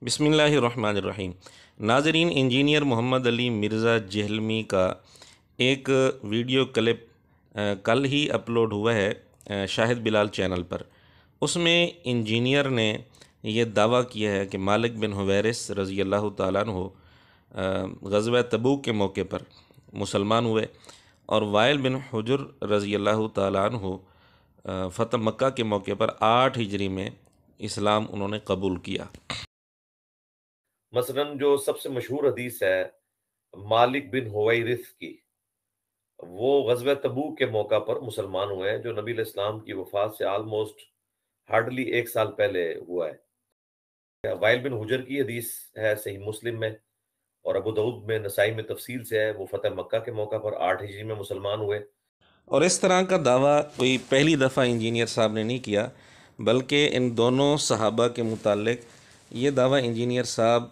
बिस्मिल्लाहिर्रहमानिर्रहीम। नाज़रीन, इंजीनियर मोहम्मद अली मिर्ज़ा जहलमी का एक वीडियो क्लिप कल ही अपलोड हुआ है शाहिद बिलाल चैनल पर। उसमें इंजीनियर ने ये दावा किया है कि मालिक बिन हुवैरिस रज़ी अल्लाह तआला अन्हु ग़ज़वा तबूक के मौके पर मुसलमान हुए और वाइल बिन हुजुर रज़ी अल्लाह तआला अन्हु फ़तह मक्का के मौके पर 8 हिजरी में इस्लाम उन्होंने कबूल किया। मसलन जो सबसे मशहूर हदीस है मालिक बिन हुवैरिथ की, वो ग़ज़वा तबूक के मौका पर मुसलमान हुए हैं, जो नबी अलैहिस्सलाम की वफ़ात से ऑलमोस्ट हार्डली 1 साल पहले हुआ है। वाइल बिन हुजर की हदीस है सही मुस्लिम में और अबू दाऊद में, नसाई में तफसील से है। वो फ़तह मक्का के मौका पर 8 हिजरी में मुसलमान हुए। और इस तरह का दावा कोई पहली दफ़ा इंजीनियर साहब ने नहीं किया, बल्कि इन दोनों सहाबा के मुतालिक ये दावा इंजीनियर साहब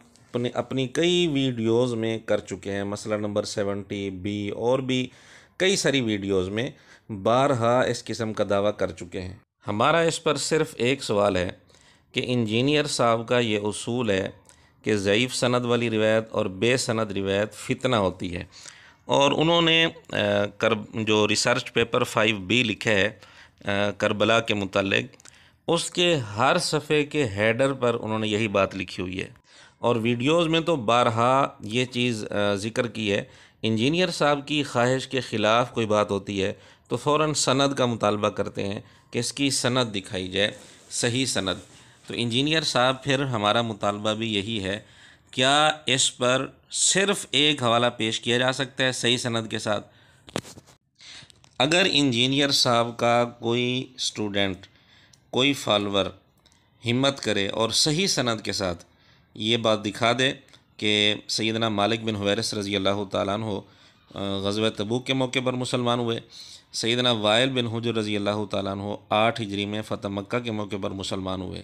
अपनी कई वीडियोस में कर चुके हैं। मसला नंबर 70 बी और भी कई सारी वीडियोस में बारहा इस किस्म का दावा कर चुके हैं। हमारा इस पर सिर्फ़ एक सवाल है कि इंजीनियर साहब का ये उसूल है कि ज़ईफ़ सनद वाली रिवायत और बेसनद रिवायत फ़ितना होती है, और उन्होंने जो रिसर्च पेपर 5B लिखा है करबला के मुतालिक, उसके हर सफ़े के हेडर पर उन्होंने यही बात लिखी हुई है और वीडियोज़ में तो बारहा ये चीज़ ज़िक्र की है। इंजीनियर साहब की ख्वाहिश के ख़िलाफ़ कोई बात होती है तो फ़ौरन सनद का मुतालबा करते हैं कि इसकी सनद दिखाई जाए, सही सनद। तो इंजीनियर साहब, फिर हमारा मुतालबा भी यही है, क्या इस पर सिर्फ़ एक हवाला पेश किया जा सकता है सही सनद के साथ? अगर इंजीनियर साहब का कोई स्टूडेंट, कोई फॉलोअर हिम्मत करे और सही सनद के साथ ये बात दिखा दे कि सैयदना मालिक बिन हुवैरिस रज़ी अल्लाह तआला अन्हु ग़ज़वा तबूक के मौके पर मुसलमान हुए, सैयदना वाइल बिन हुजुर रज़ी अल्लाह तआला अन्हु 8 हिजरी में फ़तह मक्का के मौके पर मुसलमान हुए,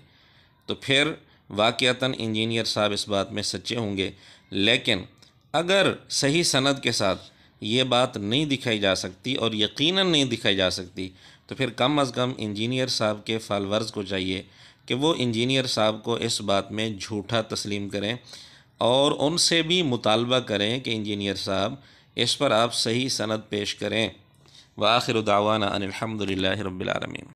तो फिर वाक़ियतन इंजीनियर साहब इस बात में सच्चे होंगे। लेकिन अगर सही सनद के साथ ये बात नहीं दिखाई जा सकती और यकीनन नहीं दिखाई जा सकती, तो फिर कम अज़ कम इंजीनियर साहब के फॉलोअर्स को चाहिए कि वो इंजीनियर साहब को इस बात में झूठा तस्लीम करें और उनसे भी मुतालबा करें कि इंजीनियर साहब, इस पर आप सही सनद पेश करें। व आखिर दावाना अनिल हम्दुलिल्लाहि रब्बिल आलमीन।